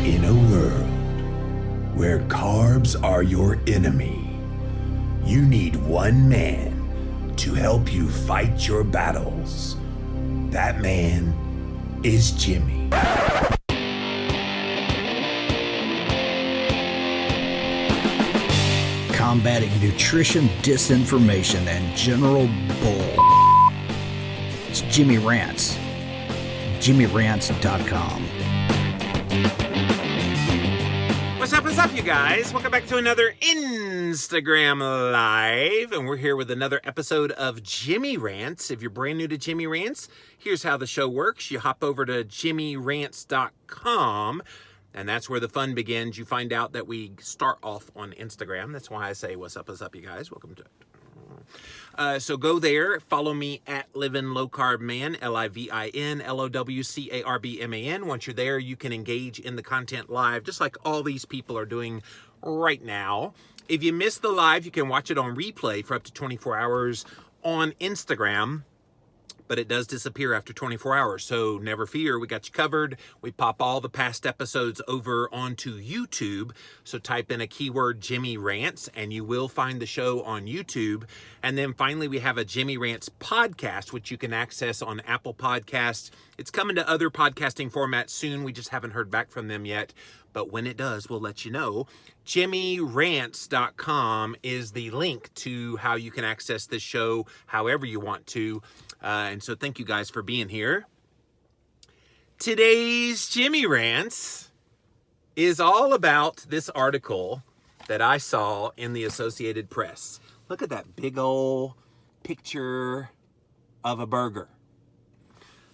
In a world where carbs are your enemy, you need one man to help you fight your battles. That man is Jimmy. Combating nutrition disinformation and general bull. It's Jami Grants. JamiGrants.com. What's up, you guys? Welcome back to another Instagram Live, and we're here with another episode of Jami Rants. If you're brand new to Jami Rants, here's how the show works. You hop over to JamiGrants.com, and that's where the fun begins. You find out that we start off on Instagram. That's why I say, what's up, you guys? Welcome to it. So go there, follow me at Livin' Low Carb Man, LIVIN LOWCARBMAN. Once you're there, you can engage in the content live, just like all these people are doing right now. If you missed the live, you can watch it on replay for up to 24 hours on Instagram, but it does disappear after 24 hours. So never fear, we got you covered. We pop all the past episodes over onto YouTube. So type in a keyword Jami Rants and you will find the show on YouTube. And then finally, we have a Jami Rants podcast, which you can access on Apple Podcasts. It's coming to other podcasting formats soon. We just haven't heard back from them yet. But when it does, we'll let you know. JamiGrants.com is the link to how you can access this show however you want to. And so thank you guys for being here. Today's Jami Rants is all about this article that I saw in the Associated Press. Look at that big old picture of a burger.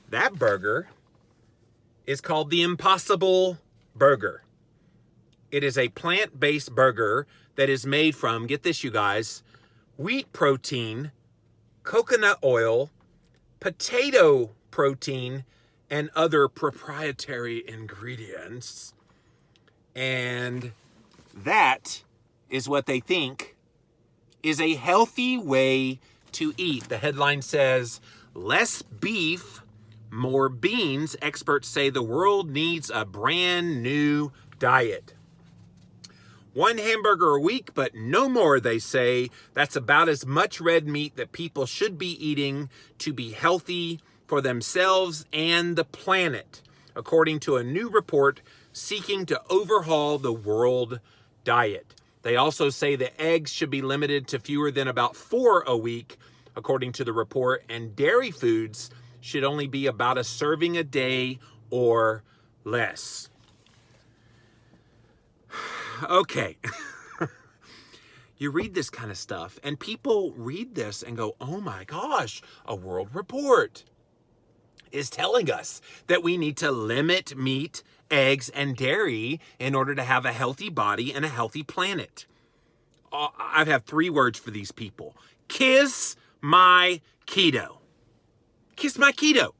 That burger is called the Impossible Burger. It is a plant-based burger that is made from, get this you guys, wheat protein, coconut oil, potato protein, and other proprietary ingredients. And that is what they think is a healthy way to eat. The headline says, less beef, more beans. Experts say the world needs a brand new diet. One hamburger a week, but no more, they say. That's about as much red meat that people should be eating to be healthy for themselves and the planet, according to a new report seeking to overhaul the world diet. They also say that eggs should be limited to fewer than about 4 a week, according to the report, and dairy foods should only be about a serving a day or less. Okay. You read this kind of stuff and people read this and go, oh my gosh, a world report is telling us that we need to limit meat, eggs, and dairy in order to have a healthy body and a healthy planet. I have 3 words for these people. Kiss my keto. Kiss my keto.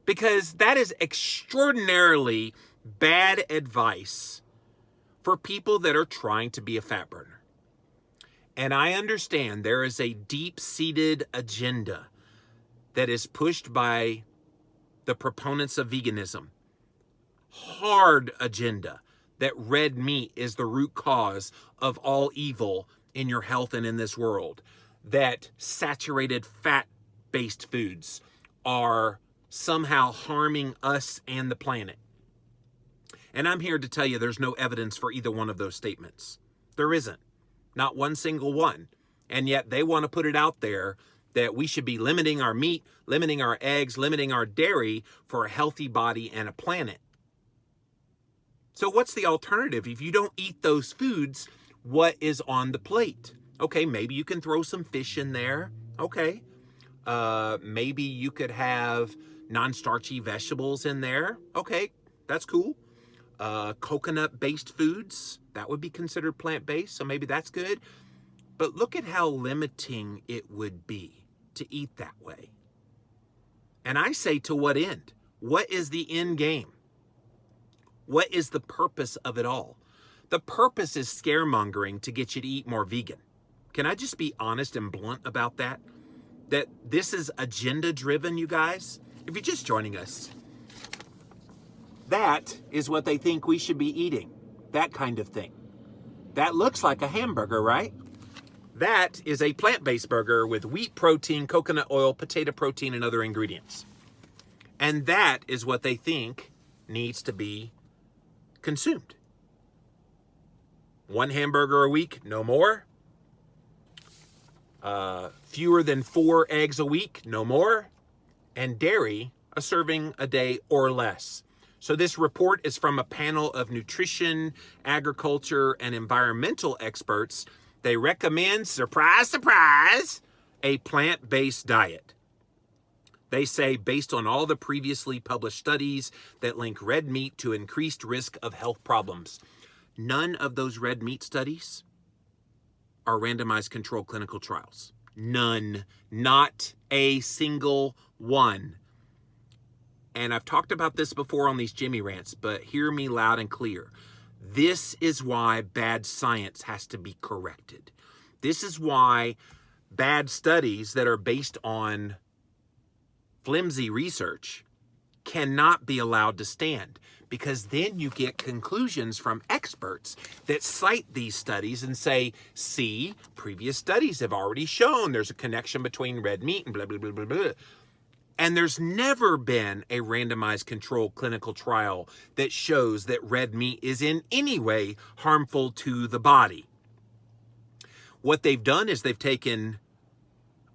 Because that is extraordinarily bad advice for people that are trying to be a fat burner. And I understand there is a deep-seated agenda that is pushed by the proponents of veganism. Hard agenda that red meat is the root cause of all evil in your health and in this world. That saturated fat-based foods are somehow harming us and the planet. And I'm here to tell you there's no evidence for either one of those statements. There isn't. Not one single one. And yet they want to put it out there that we should be limiting our meat, limiting our eggs, limiting our dairy for a healthy body and a planet. So what's the alternative? If you don't eat those foods, what is on the plate? Okay, maybe you can throw some fish in there. Okay. Maybe you could have non-starchy vegetables in there. Okay, that's cool. Coconut-based foods, that would be considered plant-based, so maybe that's good. But look at how limiting it would be to eat that way. And I say, to what end? What is the end game? What is the purpose of it all? The purpose is scaremongering to get you to eat more vegan. Can I just be honest and blunt about that? That this is agenda-driven, you guys? If you're just joining us, That is what they think we should be eating. That kind of thing. That looks like a hamburger, right? That is a plant-based burger with wheat protein, coconut oil, potato protein, and other ingredients. And that is what they think needs to be consumed. 1 hamburger a week, no more. Fewer than 4 eggs a week, no more. And dairy, a serving a day or less. So this report is from a panel of nutrition, agriculture, and environmental experts. They recommend, surprise, surprise, a plant-based diet. They say, based on all the previously published studies that link red meat to increased risk of health problems. None of those red meat studies are randomized controlled clinical trials. None. Not a single one. And I've talked about this before on these Jami Rants, but hear me loud and clear. This is why bad science has to be corrected. This is why bad studies that are based on flimsy research cannot be allowed to stand, because then you get conclusions from experts that cite these studies and say, see, previous studies have already shown there's a connection between red meat and blah, blah, blah, blah, blah. And there's never been a randomized controlled clinical trial that shows that red meat is in any way harmful to the body. What they've done is they've taken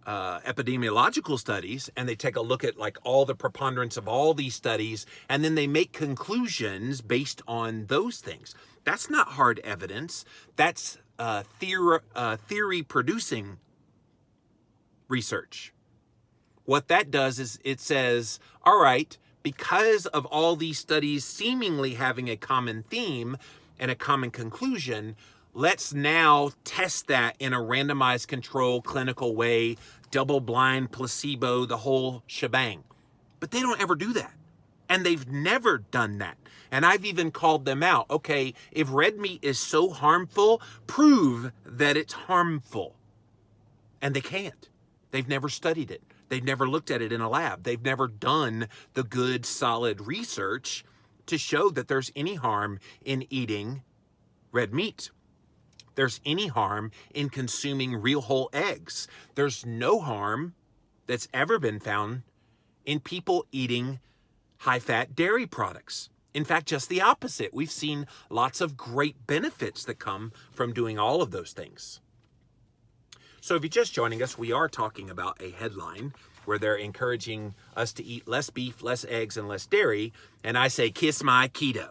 epidemiological studies and they take a look at like all the preponderance of all these studies, and then they make conclusions based on those things. That's not hard evidence. That's theory producing research. What that does is it says, all right, because of all these studies seemingly having a common theme and a common conclusion, let's now test that in a randomized control clinical way, double-blind, placebo, the whole shebang. But they don't ever do that. And they've never done that. And I've even called them out. Okay, if red meat is so harmful, prove that it's harmful. And they can't. They've never studied it. They've never looked at it in a lab. They've never done the good, solid research to show that there's any harm in eating red meat. There's any harm in consuming real whole eggs. There's no harm that's ever been found in people eating high-fat dairy products. In fact, just the opposite. We've seen lots of great benefits that come from doing all of those things. So if you're just joining us, we are talking about a headline where they're encouraging us to eat less beef, less eggs, and less dairy. And I say, kiss my keto.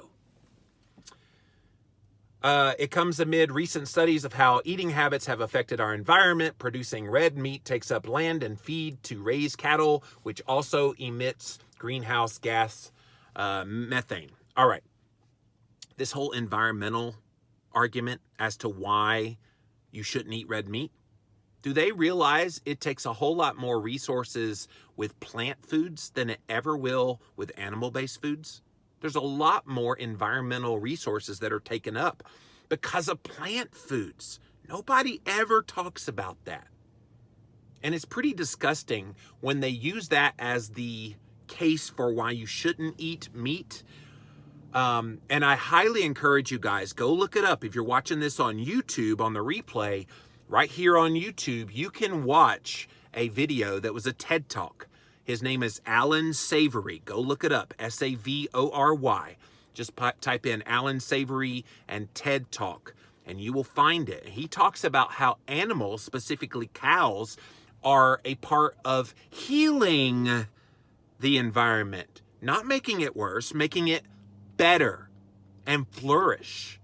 It comes amid recent studies of how eating habits have affected our environment. Producing red meat takes up land and feed to raise cattle, which also emits greenhouse gas methane. All right. This whole environmental argument as to why you shouldn't eat red meat, do they realize it takes a whole lot more resources with plant foods than it ever will with animal-based foods? There's a lot more environmental resources that are taken up because of plant foods. Nobody ever talks about that. And it's pretty disgusting when they use that as the case for why you shouldn't eat meat. And I highly encourage you guys, go look it up. If you're watching this on YouTube, on the replay, right here on YouTube, you can watch a video that was a TED Talk. His name is Alan Savory. Go look it up, Savory. Just type in Alan Savory and TED Talk, and you will find it. He talks about how animals, specifically cows, are a part of healing the environment. Not making it worse, making it better and flourish.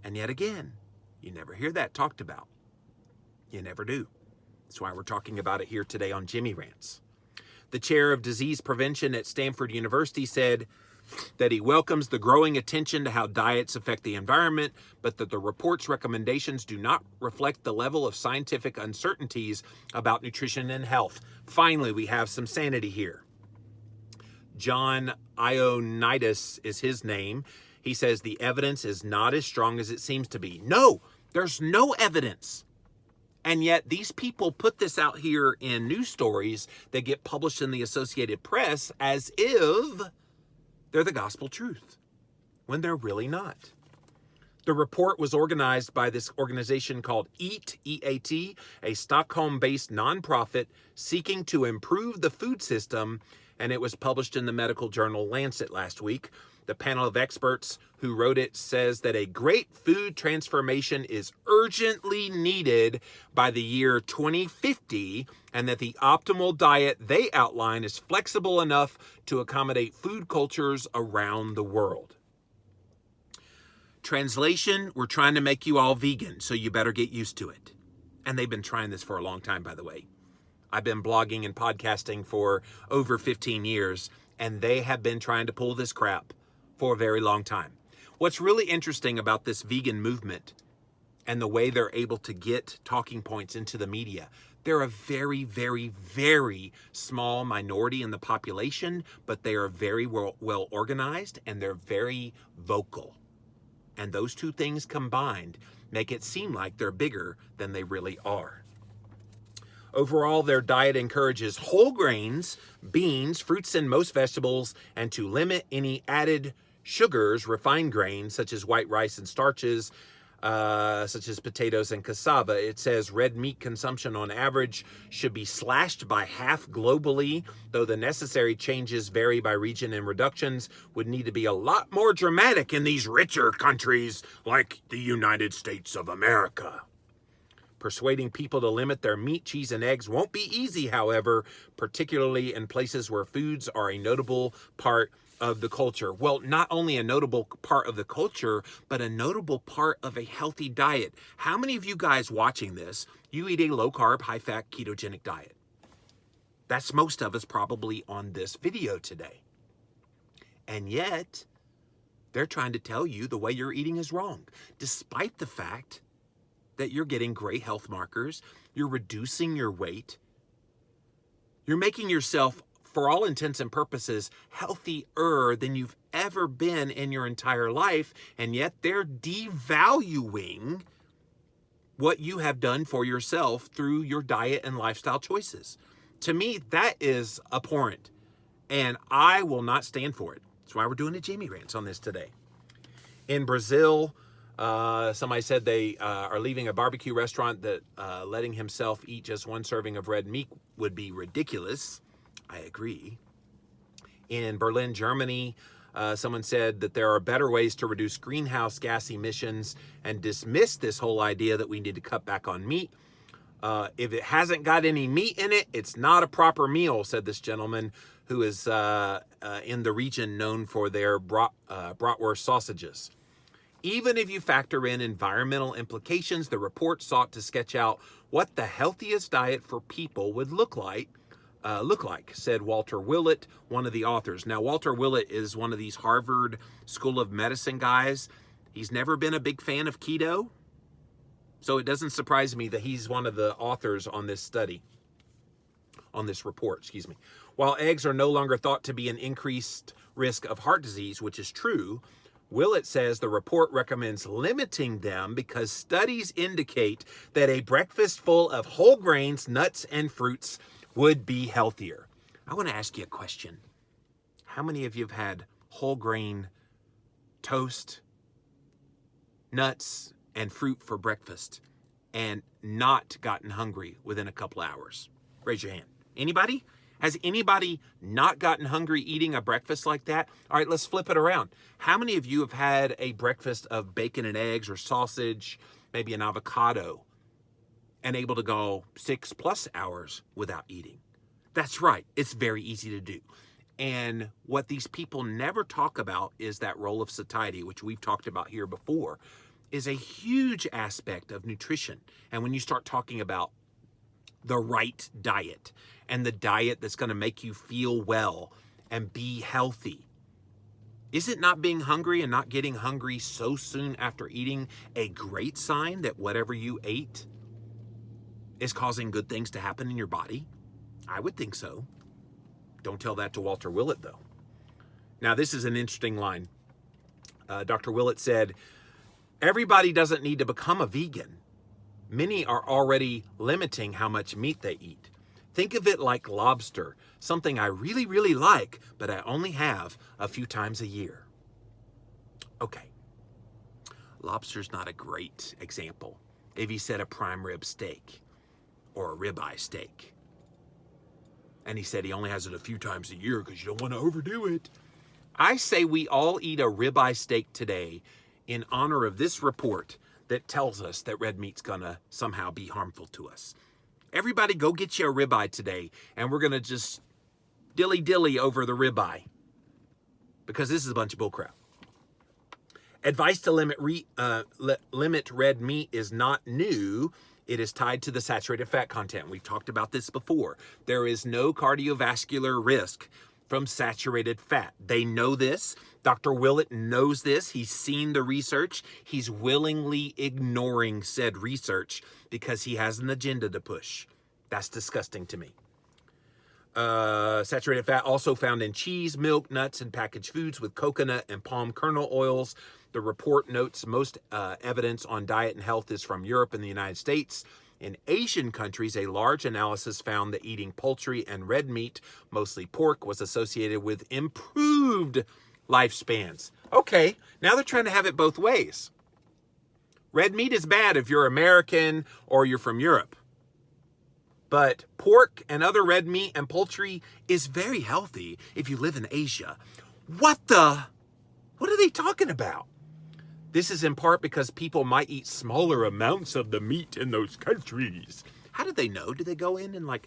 And yet again, you never hear that talked about. You never do. That's why we're talking about it here today on Jami Rants. The chair of disease prevention at Stanford University said that he welcomes the growing attention to how diets affect the environment, but that the report's recommendations do not reflect the level of scientific uncertainties about nutrition and health. Finally, we have some sanity here. John Ioannidis is his name. He says the evidence is not as strong as it seems to be. No, there's no evidence. And yet these people put this out here in news stories that get published in the Associated Press as if they're the gospel truth, when they're really not. The report was organized by this organization called EAT, E-A-T, a Stockholm-based nonprofit seeking to improve the food system, and it was published in the medical journal Lancet last week. The panel of experts who wrote it says that a great food transformation is urgently needed by the year 2050, and that the optimal diet they outline is flexible enough to accommodate food cultures around the world. Translation, we're trying to make you all vegan, so you better get used to it. And they've been trying this for a long time, by the way. I've been blogging and podcasting for over 15 years, and they have been trying to pull this crap for a very long time. What's really interesting about this vegan movement and the way they're able to get talking points into the media, they're a very, very, very small minority in the population, but they are very well organized, and they're very vocal. And those two things combined make it seem like they're bigger than they really are. Overall, their diet encourages whole grains, beans, fruits, and most vegetables, and to limit any added sugars, refined grains, such as white rice and starches, such as potatoes and cassava. It says red meat consumption on average should be slashed by half globally, though the necessary changes vary by region, and reductions would need to be a lot more dramatic in these richer countries like the United States of America. Persuading people to limit their meat, cheese, and eggs won't be easy, however, particularly in places where foods are a notable part of the culture. Well, not only a notable part of the culture, but a notable part of a healthy diet. How many of you guys watching this, you eat a low-carb, high-fat, ketogenic diet? That's most of us probably on this video today. And yet, they're trying to tell you the way you're eating is wrong, despite the fact that you're getting great health markers, you're reducing your weight, you're making yourself, for all intents and purposes, healthier than you've ever been in your entire life, and yet they're devaluing what you have done for yourself through your diet and lifestyle choices. To me, that is abhorrent, and I will not stand for it. That's why we're doing a Jami Grants on this today. In Brazil, somebody said they are leaving a barbecue restaurant that letting himself eat just one serving of red meat would be ridiculous. I agree. In Berlin, Germany, someone said that there are better ways to reduce greenhouse gas emissions and dismissed this whole idea that we need to cut back on meat. If it hasn't got any meat in it, it's not a proper meal, said this gentleman who is in the region known for their bratwurst sausages. Even if you factor in environmental implications, the report sought to sketch out what the healthiest diet for people would look like, said Walter Willett, one of the authors. Now, Walter Willett is one of these Harvard School of Medicine guys. He's never been a big fan of keto, so it doesn't surprise me that he's one of the authors on this study, on this report, excuse me. While eggs are no longer thought to be an increased risk of heart disease, which is true, Willett says the report recommends limiting them because studies indicate that a breakfast full of whole grains, nuts, and fruits would be healthier. I want to ask you a question. How many of you have had whole grain toast, nuts, and fruit for breakfast and not gotten hungry within a couple hours? Raise your hand. Anybody? Has anybody not gotten hungry eating a breakfast like that? All right, let's flip it around. How many of you have had a breakfast of bacon and eggs or sausage, maybe an avocado, and able to go 6+ hours without eating? That's right. It's very easy to do. And what these people never talk about is that role of satiety, which we've talked about here before, is a huge aspect of nutrition. And when you start talking about the right diet and the diet that's going to make you feel well and be healthy, isn't not being hungry and not getting hungry so soon after eating a great sign that whatever you ate is causing good things to happen in your body? I would think so. Don't tell that to Walter Willett, though. Now, this is an interesting line. Dr. Willett said, everybody doesn't need to become a vegan. Many are already limiting how much meat they eat. Think of it like lobster, something I really, really like, but I only have a few times a year. Okay, lobster's not a great example. If you said a prime rib steak or a ribeye steak, and he said he only has it a few times a year because you don't want to overdo it. I say we all eat a ribeye steak today in honor of this report that tells us that red meat's gonna somehow be harmful to us. Everybody go get you a ribeye today, and we're gonna just dilly-dilly over the ribeye because this is a bunch of bullcrap. Advice to limit red meat is not new. It is tied to the saturated fat content. We've talked about this before. There is no cardiovascular risk from saturated fat. They know this. Dr. Willett knows this. He's seen the research. He's willingly ignoring said research because he has an agenda to push. That's disgusting to me. Saturated fat also found in cheese, milk, nuts, and packaged foods with coconut and palm kernel oils. The report notes most evidence on diet and health is from Europe and the United States. In Asian countries, a large analysis found that eating poultry and red meat, mostly pork, was associated with improved lifespans. Okay, now they're trying to have it both ways. Red meat is bad if you're American or you're from Europe. But pork and other red meat and poultry is very healthy if you live in Asia. What are they talking about? This is in part because people might eat smaller amounts of the meat in those countries. How do they know? Do they go in and like,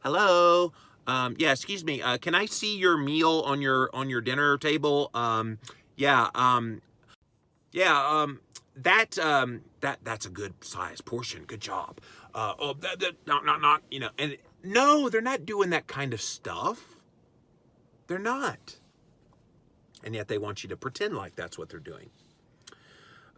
hello? Yeah, excuse me. Can I see your meal on your dinner table? That's a good size portion. Good job. Not, you know, and no, they're not doing that kind of stuff. They're not. And yet they want you to pretend like that's what they're doing.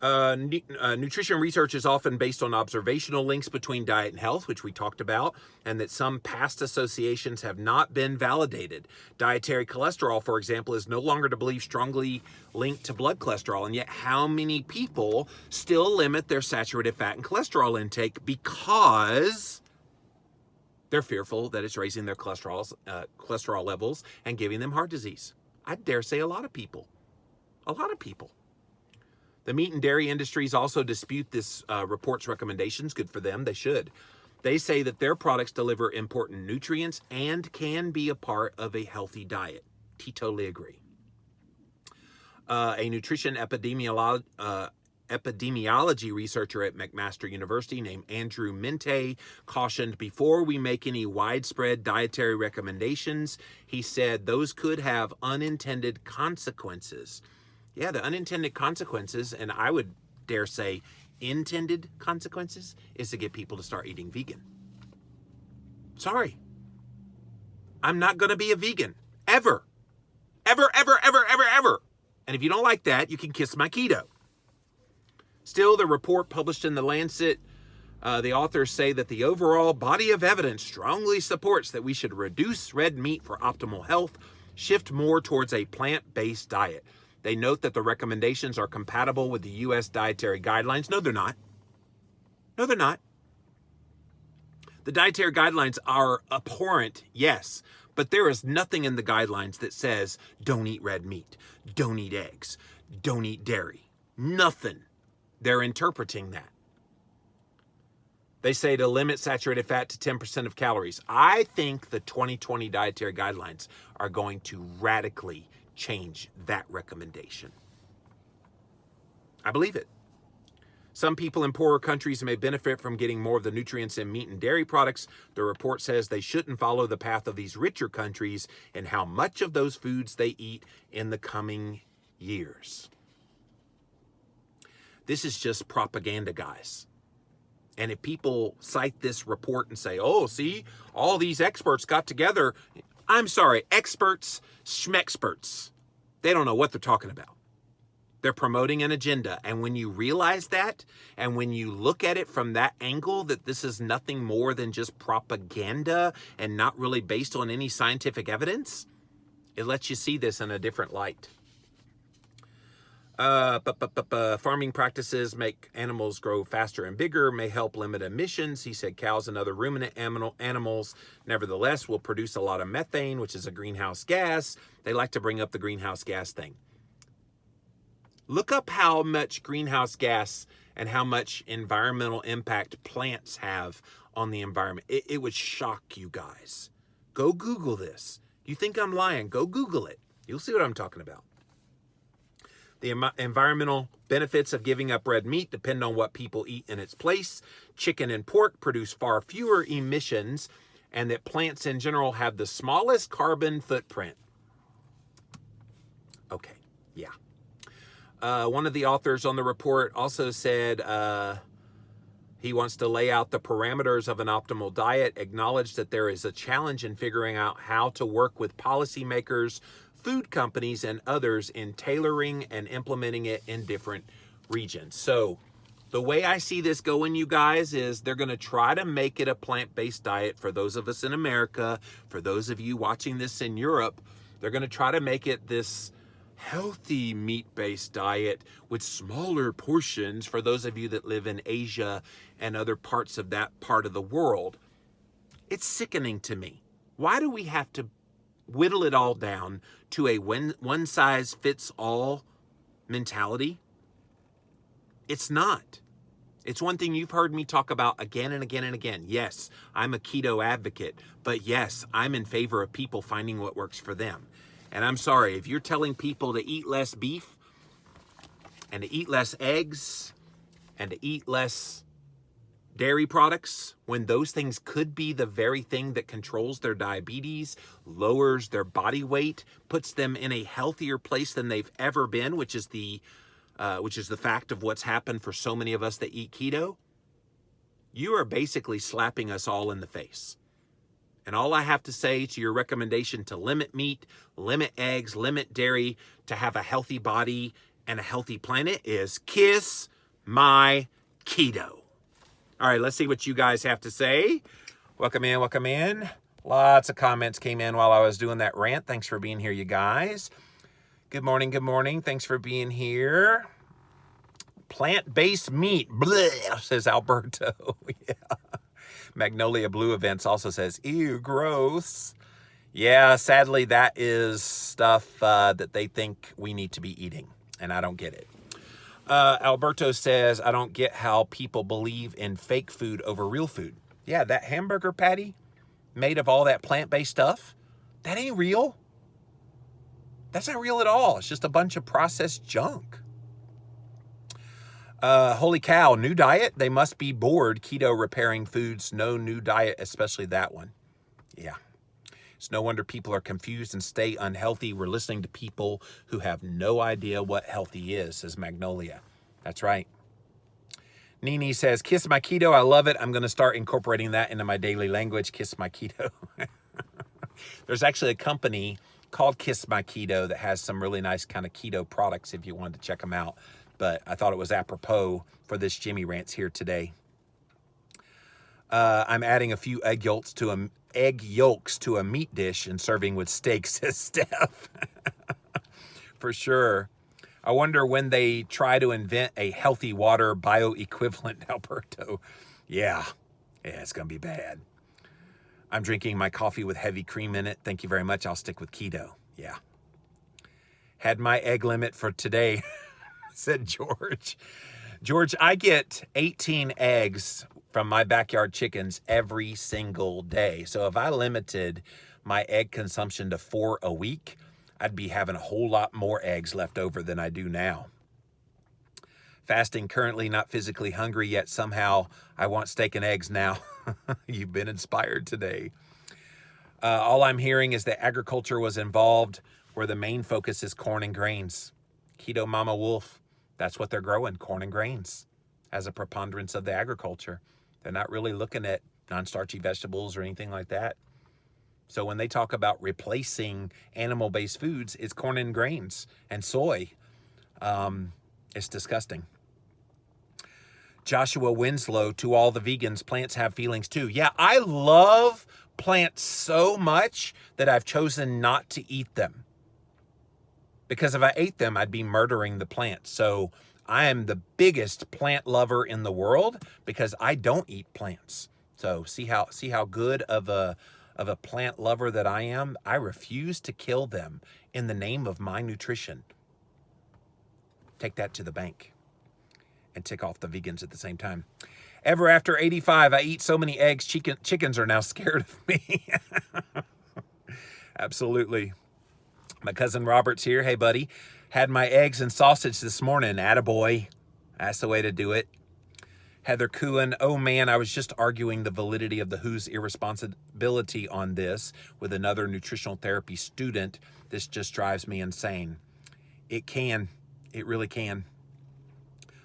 Nutrition research is often based on observational links between diet and health, which we talked about, and that some past associations have not been validated. Dietary cholesterol, for example, is no longer to believe strongly linked to blood cholesterol, and yet how many people still limit their saturated fat and cholesterol intake because they're fearful that it's raising their cholesterol levels and giving them heart disease? I dare say a lot of people. A lot of people. The meat and dairy industries also dispute this report's recommendations. Good for them. They should. They say that their products deliver important nutrients and can be a part of a healthy diet. Totally agree. A nutrition epidemiology researcher at McMaster University named Andrew Mente cautioned, before we make any widespread dietary recommendations, he said those could have unintended consequences. Yeah, the unintended consequences, and I would dare say intended consequences, is to get people to start eating vegan. Sorry. I'm not going to be a vegan. Ever. Ever, ever, ever, ever, ever. And if you don't like that, you can kiss my keto. Still, the report published in The Lancet, the authors say that the overall body of evidence strongly supports that we should reduce red meat for optimal health, shift more towards a plant-based diet. They note that the recommendations are compatible with the U.S. dietary guidelines. No, they're not. No, they're not. The dietary guidelines are abhorrent, yes, but there is nothing in the guidelines that says don't eat red meat, don't eat eggs, don't eat dairy. Nothing. They're interpreting that. They say to limit saturated fat to 10% of calories. I think the 2020 dietary guidelines are going to radically change that recommendation. I believe it. Some people in poorer countries may benefit from getting more of the nutrients in meat and dairy products. The report says they shouldn't follow the path of these richer countries and how much of those foods they eat in the coming years. This is just propaganda, guys. And if people cite this report and say, oh, see, all these experts got together. I'm sorry, experts, schmexperts. They don't know what they're talking about. They're promoting an agenda. And when you realize that, and when you look at it from that angle, that this is nothing more than just propaganda and not really based on any scientific evidence, it lets you see this in a different light. Farming practices make animals grow faster and bigger, may help limit emissions. He said cows and other ruminant animals, nevertheless, will produce a lot of methane, which is a greenhouse gas. They like to bring up the greenhouse gas thing. Look up how much greenhouse gas and how much environmental impact plants have on the environment. It would shock you guys. Go Google this. You think I'm lying? Go Google it. You'll see what I'm talking about. The environmental benefits of giving up red meat depend on what people eat in its place. Chicken and pork produce far fewer emissions, and that plants in general have the smallest carbon footprint. Okay, yeah. One of the authors on the report also said he wants to lay out the parameters of an optimal diet, acknowledge that there is a challenge in figuring out how to work with policymakers, food companies, and others in tailoring and implementing it in different regions. So the way I see this going, you guys, is they're going to try to make it a plant-based diet for those of us in America. For those of you watching this in Europe, they're going to try to make it this healthy meat-based diet with smaller portions for those of you that live in Asia and other parts of that part of the world. It's sickening to me. Why do we have to whittle it all down to a one-size-fits-all mentality? It's not. It's one thing you've heard me talk about again and again and again. Yes, I'm a keto advocate, but yes, I'm in favor of people finding what works for them. And I'm sorry, if you're telling people to eat less beef and to eat less eggs and to eat less dairy products, when those things could be the very thing that controls their diabetes, lowers their body weight, puts them in a healthier place than they've ever been, which is the fact of what's happened for so many of us that eat keto, you are basically slapping us all in the face. And all I have to say to your recommendation to limit meat, limit eggs, limit dairy, to have a healthy body and a healthy planet is kiss my keto. All right, let's see what you guys have to say. Welcome in, welcome in. Lots of comments came in while I was doing that rant. Thanks for being here, you guys. Good morning, good morning. Thanks for being here. Plant-based meat, bleh, says Alberto. Yeah. Magnolia Blue Events also says, ew, gross. Yeah, sadly, that is stuff that they think we need to be eating, and I don't get it. Alberto says, I don't get how people believe in fake food over real food. Yeah, that hamburger patty made of all that plant-based stuff, that ain't real. That's not real at all. It's just a bunch of processed junk. Holy cow, new diet? They must be bored. Keto repairing foods, no new diet, especially that one. Yeah. It's no wonder people are confused and stay unhealthy. We're listening to people who have no idea what healthy is, says Magnolia. That's right. Nini says, kiss my keto. I love it. I'm going to start incorporating that into my daily language. Kiss my keto. There's actually a company called Kiss My Keto that has some really nice kind of keto products if you wanted to check them out. But I thought it was apropos for this Jami Rants here today. I'm adding a few egg yolks to a meat dish and serving with steak, says Steph. For sure. I wonder when they try to invent a healthy water bioequivalent, Alberto. Yeah, it's going to be bad. I'm drinking my coffee with heavy cream in it. Thank you very much. I'll stick with keto. Yeah. Had my egg limit for today, said George. George, I get 18 eggs from my backyard chickens every single day. So if I limited my egg consumption to 4 a week, I'd be having a whole lot more eggs left over than I do now. Fasting currently, not physically hungry yet. Somehow I want steak and eggs now. You've been inspired today. All I'm hearing is that agriculture was involved where the main focus is corn and grains. Keto Mama Wolf, that's what they're growing, corn and grains, as a preponderance of the agriculture. They're not really looking at non-starchy vegetables or anything like that. So when they talk about replacing animal-based foods, it's corn and grains and soy. It's disgusting. Joshua Winslow, to all the vegans, plants have feelings too. Yeah, I love plants so much that I've chosen not to eat them because if I ate them, I'd be murdering the plant. So I am the biggest plant lover in the world because I don't eat plants. So see how good of a plant lover that I am. I refuse to kill them in the name of my nutrition. Take that to the bank and tick off the vegans at the same time. Ever after 85, I eat so many eggs, chickens are now scared of me. Absolutely. My cousin Robert's here. Hey, buddy. Had my eggs and sausage this morning. Attaboy. That's the way to do it. Heather Coohan, oh man, I was just arguing the validity of the WHO's irresponsibility on this with another nutritional therapy student. This just drives me insane. It can. It really can.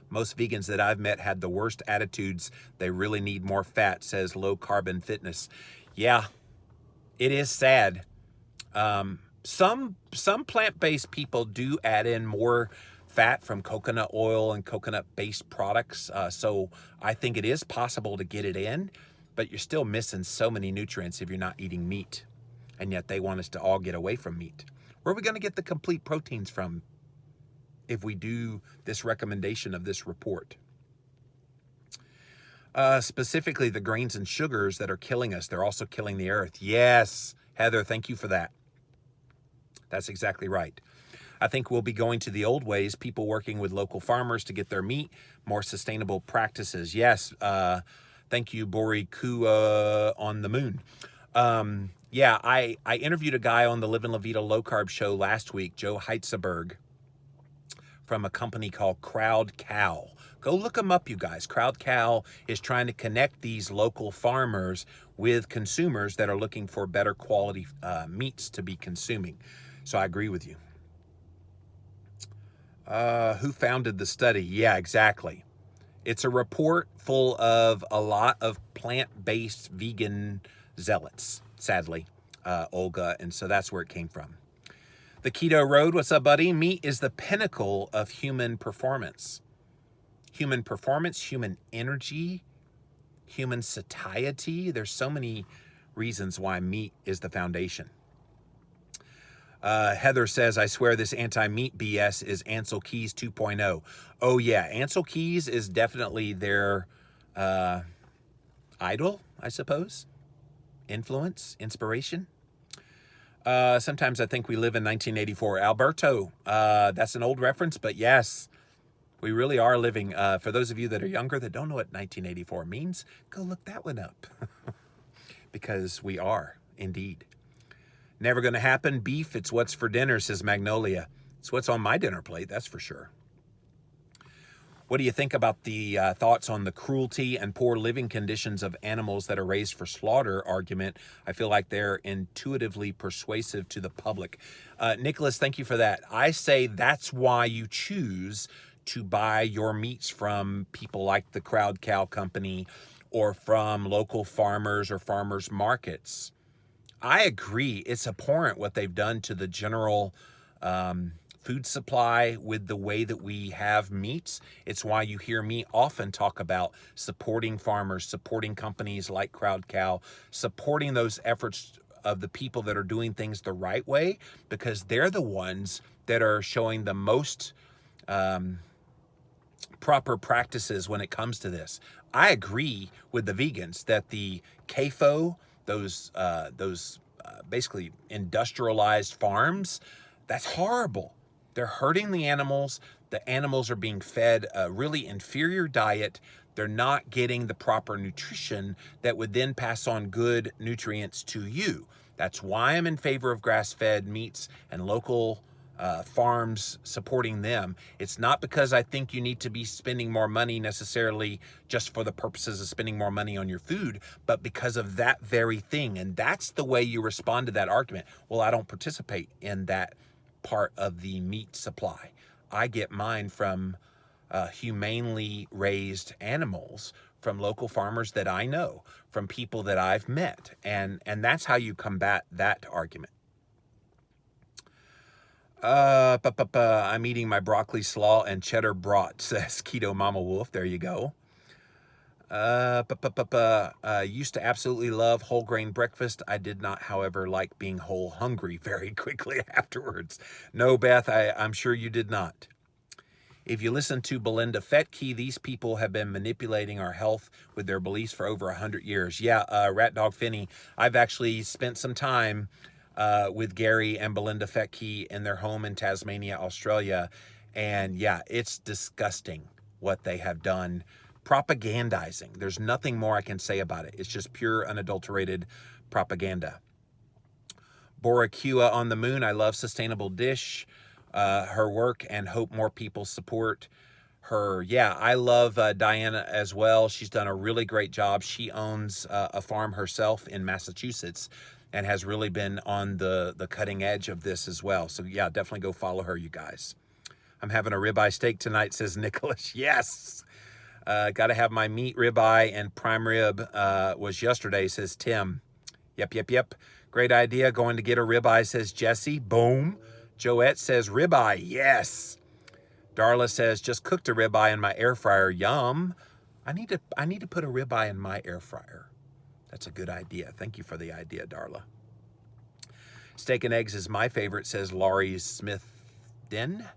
Most vegans that I've met had the worst attitudes. They really need more fat, says Low Carbon Fitness. Yeah, it is sad. Some plant-based people do add in more fat from coconut oil and coconut-based products. So I think it is possible to get it in, but you're still missing so many nutrients if you're not eating meat. And yet they want us to all get away from meat. Where are we going to get the complete proteins from if we do this recommendation of this report? Specifically the grains and sugars that are killing us. They're also killing the earth. Yes, Heather, thank you for that. That's exactly right. I think we'll be going to the old ways, people working with local farmers to get their meat, more sustainable practices. Yes, thank you, Bori Kua on the moon. Yeah, I interviewed a guy on the Live and La Vida Low Carb show last week, Joe Heitzeberg, from a company called Crowd Cow. Go look them up, you guys. Crowd Cow is trying to connect these local farmers with consumers that are looking for better quality meats to be consuming. So I agree with you. Who founded the study? Yeah, exactly. It's a report full of a lot of plant-based vegan zealots, sadly, Olga, and so that's where it came from. The Keto Road, what's up, buddy? Meat is the pinnacle of human performance. Human performance, human energy, human satiety. There's so many reasons why meat is the foundation. Heather says, I swear this anti-meat BS is Ansel Keys 2.0. Oh, yeah. Ansel Keys is definitely their idol, I suppose. Influence, inspiration. Sometimes I think we live in 1984. Alberto, that's an old reference, but yes, we really are living. For those of you that are younger that don't know what 1984 means, go look that one up. Because we are, indeed. Never going to happen. Beef, it's what's for dinner, says Magnolia. It's what's on my dinner plate, that's for sure. What do you think about the thoughts on the cruelty and poor living conditions of animals that are raised for slaughter argument? I feel like they're intuitively persuasive to the public. Nicholas, thank you for that. I say that's why you choose to buy your meats from people like the Crowd Cow Company or from local farmers or farmers markets. I agree. It's abhorrent what they've done to the general food supply with the way that we have meats. It's why you hear me often talk about supporting farmers, supporting companies like Crowd Cow, supporting those efforts of the people that are doing things the right way, because they're the ones that are showing the most proper practices when it comes to this. I agree with the vegans that the CAFO, those basically industrialized farms, that's horrible. They're hurting the animals. The animals are being fed a really inferior diet. They're not getting the proper nutrition that would then pass on good nutrients to you. That's why I'm in favor of grass-fed meats and local farms, supporting them. It's not because I think you need to be spending more money necessarily just for the purposes of spending more money on your food, but because of that very thing. And that's the way you respond to that argument. Well, I don't participate in that part of the meat supply. I get mine from humanely raised animals, from local farmers that I know, from people that I've met. And that's how you combat that argument. I'm eating my broccoli slaw and cheddar brat, says Keto Mama Wolf. There you go. Used to absolutely love whole grain breakfast. I did not, however, like being whole hungry very quickly afterwards. No, Beth, I'm sure you did not. If you listen to Belinda Fetke, these people have been manipulating our health with their beliefs for over 100 years. Yeah, Rat Dog Finney, I've actually spent some time with Gary and Belinda Fetke in their home in Tasmania, Australia. And yeah, it's disgusting what they have done. Propagandizing. There's nothing more I can say about it. It's just pure, unadulterated propaganda. Boracua on the Moon, I love Sustainable Dish, her work, and hope more people support her. Yeah, I love Diana as well. She's done a really great job. She owns a farm herself in Massachusetts and has really been on the cutting edge of this as well. So yeah, definitely go follow her, you guys. I'm having a ribeye steak tonight, says Nicholas. Yes. Got to have my meat ribeye and prime rib was yesterday, says Tim. Yep. Great idea. Going to get a ribeye, says Jesse. Boom. Joette says ribeye. Yes. Darla says just cooked a ribeye in my air fryer. Yum. I need to put a ribeye in my air fryer. That's a good idea. Thank you for the idea, Darla. Steak and eggs is my favorite, says Laurie Smith-Den.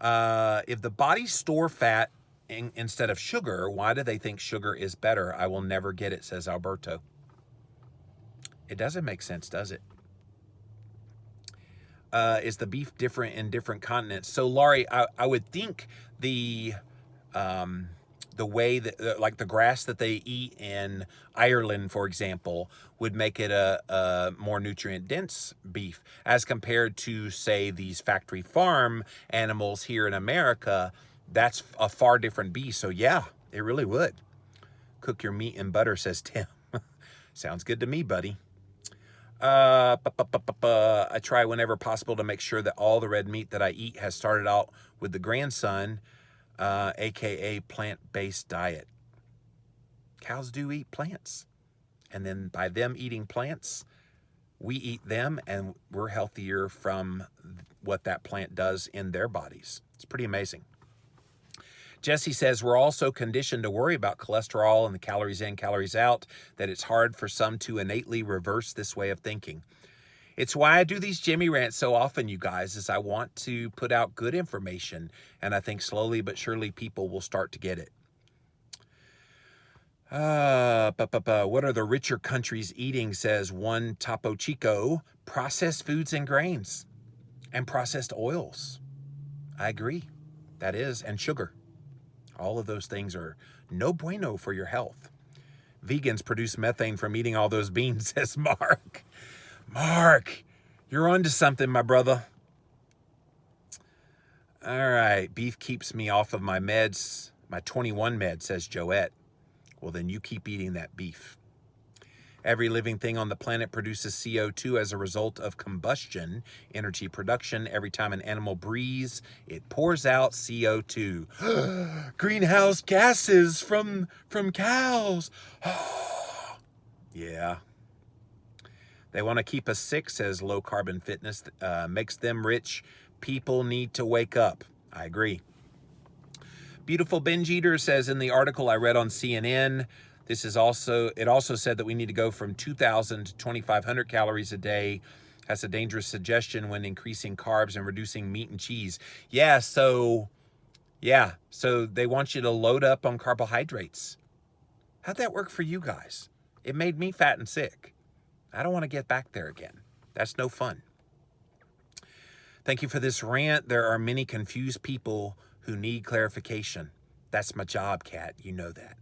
If the bodies store fat instead of sugar, why do they think sugar is better? I will never get it, says Alberto. It doesn't make sense, does it? Is the beef different in different continents? So, Laurie, I would think the way that, like the grass that they eat in Ireland, for example, would make it a more nutrient-dense beef as compared to, say, these factory farm animals here in America. That's a far different beast. So, yeah, it really would. Cook your meat in butter, says Tim. Sounds good to me, buddy. I try whenever possible to make sure that all the red meat that I eat has started out with the grandson, aka plant-based diet. Cows do eat plants. And then by them eating plants, we eat them and we're healthier from what that plant does in their bodies. It's pretty amazing. Jesse says we're also conditioned to worry about cholesterol and the calories in, calories out, that it's hard for some to innately reverse this way of thinking. It's why I do these Jami Rants so often, you guys, is I want to put out good information, and I think slowly but surely people will start to get it. What are the richer countries eating, says one Topo Chico? Processed foods and grains and processed oils. I agree. That is, and sugar. All of those things are no bueno for your health. Vegans produce methane from eating all those beans, says Mark. Mark, you're onto something, my brother. All right, beef keeps me off of my meds, my 21 meds, says Joette. Well, then you keep eating that beef. Every living thing on the planet produces CO2 as a result of combustion, energy production. Every time an animal breathes, it pours out CO2. Greenhouse gases from cows. Yeah. They want to keep us sick, says Low Carbon Fitness. Makes them rich. People need to wake up. I agree. Beautiful Binge Eater says in the article I read on CNN, it also said that we need to go from 2,000 to 2,500 calories a day. That's a dangerous suggestion when increasing carbs and reducing meat and cheese. So they want you to load up on carbohydrates. How'd that work for you guys? It made me fat and sick. I don't want to get back there again. That's no fun. Thank you for this rant. There are many confused people who need clarification. That's my job, Kat. You know that.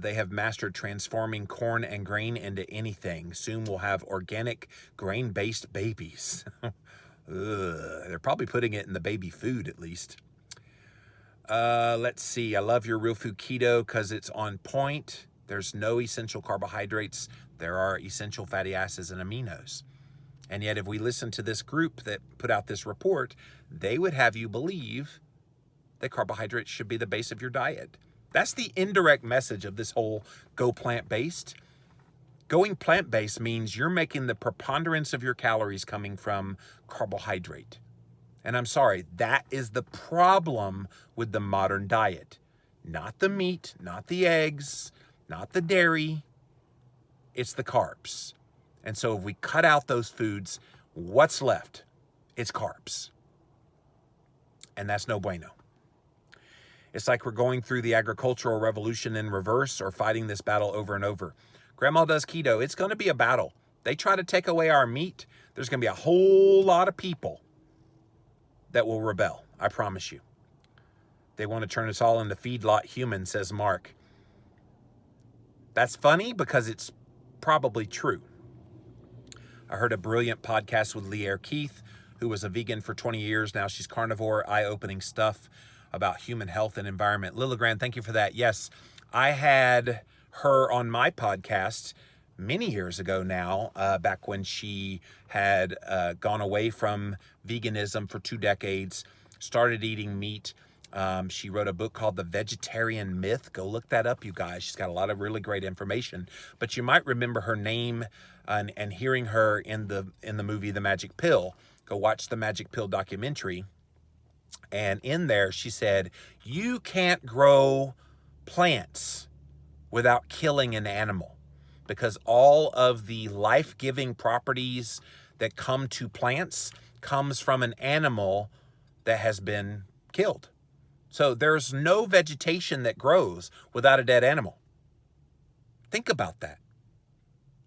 They have mastered transforming corn and grain into anything. Soon we'll have organic grain-based babies. They're probably putting it in the baby food at least. Let's see. I love your Real Food Keto because it's on point. There's no essential carbohydrates. There are essential fatty acids and aminos. And yet if we listen to this group that put out this report, they would have you believe that carbohydrates should be the base of your diet. That's the indirect message of this whole go plant-based. Going plant-based means you're making the preponderance of your calories coming from carbohydrate. And I'm sorry, that is the problem with the modern diet. Not the meat, not the eggs, not the dairy. It's the carbs. And so if we cut out those foods, what's left? It's carbs. And that's no bueno. It's like we're going through the agricultural revolution in reverse or fighting this battle over and over. Grandma does keto. It's going to be a battle. They try to take away our meat. There's going to be a whole lot of people that will rebel. I promise you. They want to turn us all into feedlot humans, says Mark. That's funny because it's probably true. I heard a brilliant podcast with Leah Keith, who was a vegan for 20 years. Now she's carnivore. Eye-opening stuff about human health and environment. Lilligran, thank you for that. Yes, I had her on my podcast many years ago now, back when she had gone away from veganism for 2 decades, started eating meat. She wrote a book called The Vegetarian Myth. Go look that up, you guys. She's got a lot of really great information. But you might remember her name and hearing her in the movie The Magic Pill. Go watch the Magic Pill documentary. And in there, she said, you can't grow plants without killing an animal, because all of the life-giving properties that come to plants comes from an animal that has been killed. So there's no vegetation that grows without a dead animal. Think about that.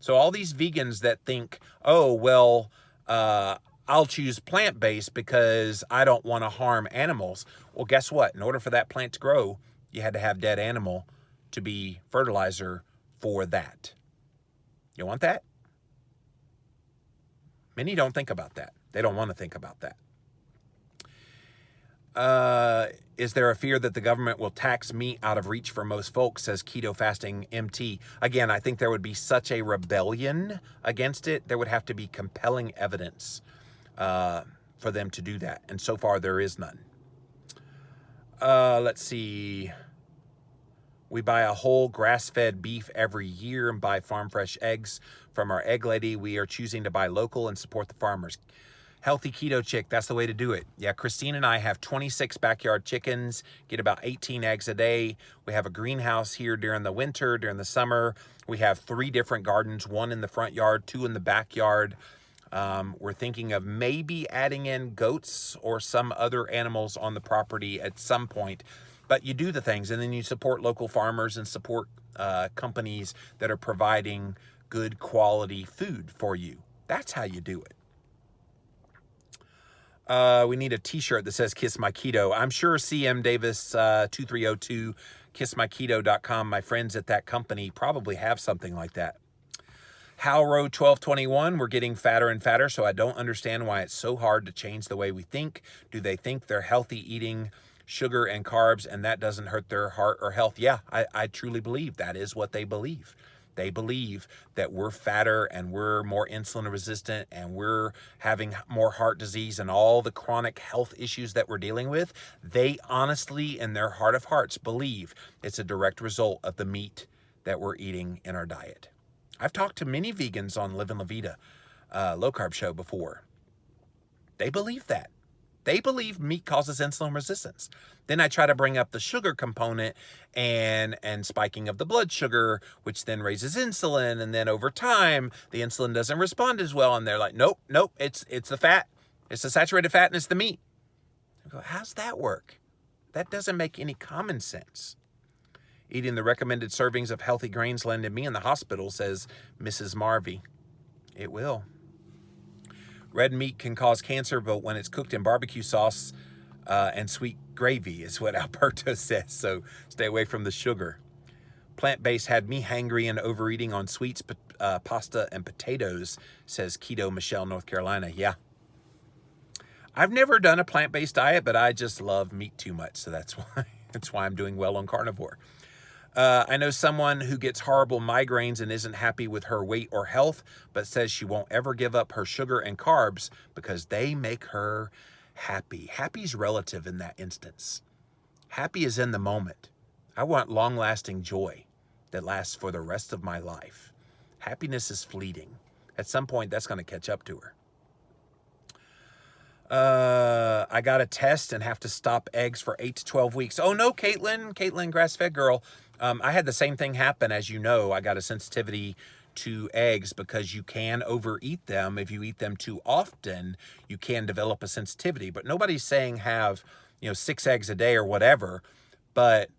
So all these vegans that think, oh, well, I'll choose plant-based because I don't want to harm animals. Well, guess what? In order for that plant to grow, you had to have dead animal to be fertilizer for that. You want that? Many don't think about that. They don't want to think about that. Is there a fear that the government will tax meat out of reach for most folks, says Keto Fasting MT. Again, I think there would be such a rebellion against it. There would have to be compelling evidence for them to do that. And so far, there is none. Let's see. We buy a whole grass-fed beef every year and buy farm fresh eggs from our egg lady. We are choosing to buy local and support the farmers. Healthy keto chick, that's the way to do it. Yeah, Christine and I have 26 backyard chickens, get about 18 eggs a day. We have a greenhouse here during the winter, during the summer. We have 3 different gardens, 1 in the front yard, 2 in the backyard. We're thinking of maybe adding in goats or some other animals on the property at some point. But you do the things, and then you support local farmers and support companies that are providing good quality food for you. That's how you do it. We need a t-shirt that says Kiss My Keto. I'm sure CM Davis 2302, kissmyketo.com, my friends at that company probably have something like that. How Road 1221, we're getting fatter and fatter, so I don't understand why it's so hard to change the way we think. Do they think they're healthy eating sugar and carbs and that doesn't hurt their heart or health? Yeah, I truly believe that is what they believe. They believe that we're fatter and we're more insulin resistant and we're having more heart disease and all the chronic health issues that we're dealing with. They honestly, in their heart of hearts, believe it's a direct result of the meat that we're eating in our diet. I've talked to many vegans on Live and La Vida low carb show before. They believe that. They believe meat causes insulin resistance. Then I try to bring up the sugar component and spiking of the blood sugar, which then raises insulin. And then over time, the insulin doesn't respond as well. And they're like, nope, it's the fat. It's the saturated fat and it's the meat. I go, how's that work? That doesn't make any common sense. Eating the recommended servings of healthy grains landed me in the hospital, says Mrs. Marvey. It will. Red meat can cause cancer, but when it's cooked in barbecue sauce and sweet gravy is what Alberto says, so stay away from the sugar. Plant-based had me hangry and overeating on sweets, pasta, and potatoes, says Keto Michelle, North Carolina. Yeah. I've never done a plant-based diet, but I just love meat too much, so that's why I'm doing well on carnivore. I know someone who gets horrible migraines and isn't happy with her weight or health, but says she won't ever give up her sugar and carbs because they make her happy. Happy's relative in that instance. Happy is in the moment. I want long-lasting joy that lasts for the rest of my life. Happiness is fleeting. At some point, that's going to catch up to her. I got a test and have to stop eggs for 8 to 12 weeks. Oh no, Caitlin, grass-fed girl. I had the same thing happen. As you know, I got a sensitivity to eggs because you can overeat them. If you eat them too often, you can develop a sensitivity. But nobody's saying have, 6 eggs a day or whatever. But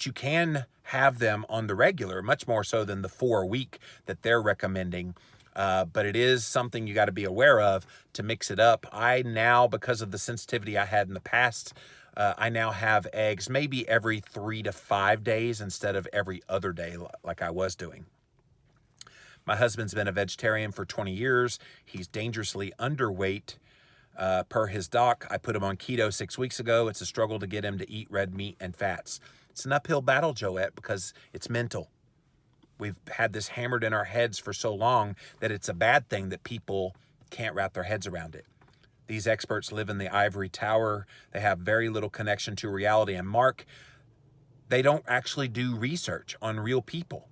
you can have them on the regular, much more so than the 4 a week that they're recommending. But it is something you got to be aware of to mix it up. I now, because of the sensitivity I had in the past, I now have eggs maybe every 3 to 5 days instead of every other day like I was doing. My husband's been a vegetarian for 20 years. He's dangerously underweight. Per his doc, I put him on keto 6 weeks ago. It's a struggle to get him to eat red meat and fats. It's an uphill battle, Joette, because it's mental. We've had this hammered in our heads for so long that it's a bad thing that people can't wrap their heads around it. These experts live in the ivory tower. They have very little connection to reality. And Mark, they don't actually do research on real people.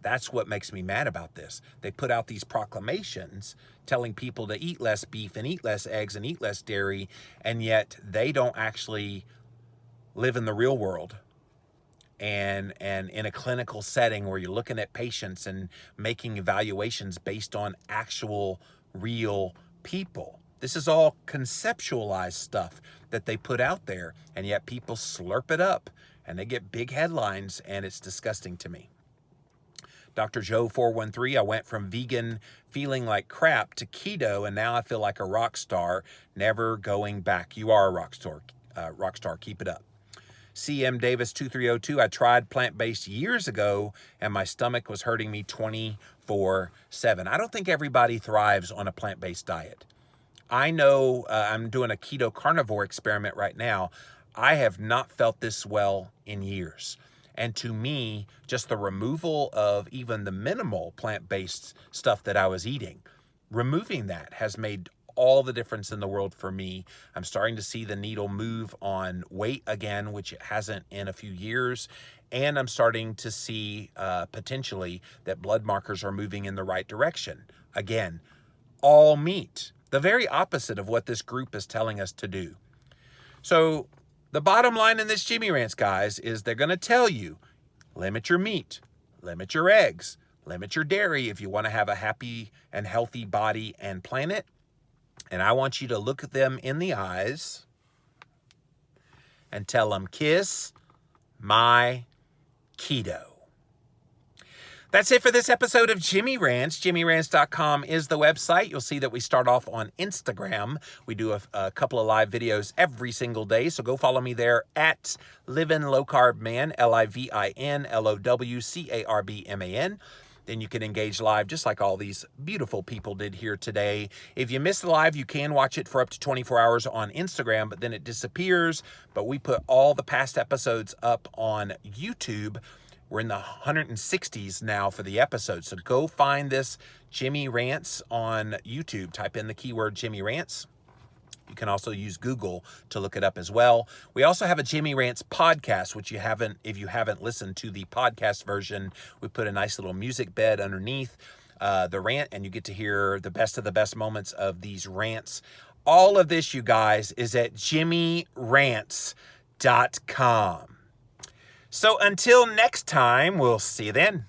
That's what makes me mad about this. They put out these proclamations telling people to eat less beef and eat less eggs and eat less dairy, and yet they don't actually live in the real world and in a clinical setting where you're looking at patients and making evaluations based on actual real people. This is all conceptualized stuff that they put out there, and yet people slurp it up and they get big headlines, and it's disgusting to me. Dr. Joe 413, I went from vegan feeling like crap to keto, and now I feel like a rock star, never going back. You are a rock star. Keep it up. CM Davis 2302, I tried plant-based years ago, and my stomach was hurting me 24/7. I don't think everybody thrives on a plant-based diet. I know I'm doing a keto carnivore experiment right now. I have not felt this well in years. And to me, just the removal of even the minimal plant-based stuff that I was eating, removing that has made all the difference in the world for me. I'm starting to see the needle move on weight again, which it hasn't in a few years. And I'm starting to see potentially that blood markers are moving in the right direction. Again, all meat, the very opposite of what this group is telling us to do. So the bottom line in this Jami Rants, guys, is they're going to tell you, limit your meat, limit your eggs, limit your dairy if you want to have a happy and healthy body and planet. And I want you to look at them in the eyes and tell them, kiss my keto. That's it for this episode of Jami Rants. JamiRants.com is the website. You'll see that we start off on Instagram. We do a couple of live videos every single day, so go follow me there at Livin' Low Carb Man, LIVINLOWCARBMAN. Then you can engage live just like all these beautiful people did here today. If you miss the live, you can watch it for up to 24 hours on Instagram, but then it disappears. But we put all the past episodes up on YouTube. We're in the 160s now for the episode. So go find this Jami Rants on YouTube. Type in the keyword Jami Rants. You can also use Google to look it up as well. We also have a Jami Rants podcast, which if you haven't listened to the podcast version, we put a nice little music bed underneath the rant, and you get to hear the best of the best moments of these rants. All of this, you guys, is at JamiRants.com. So until next time, we'll see you then.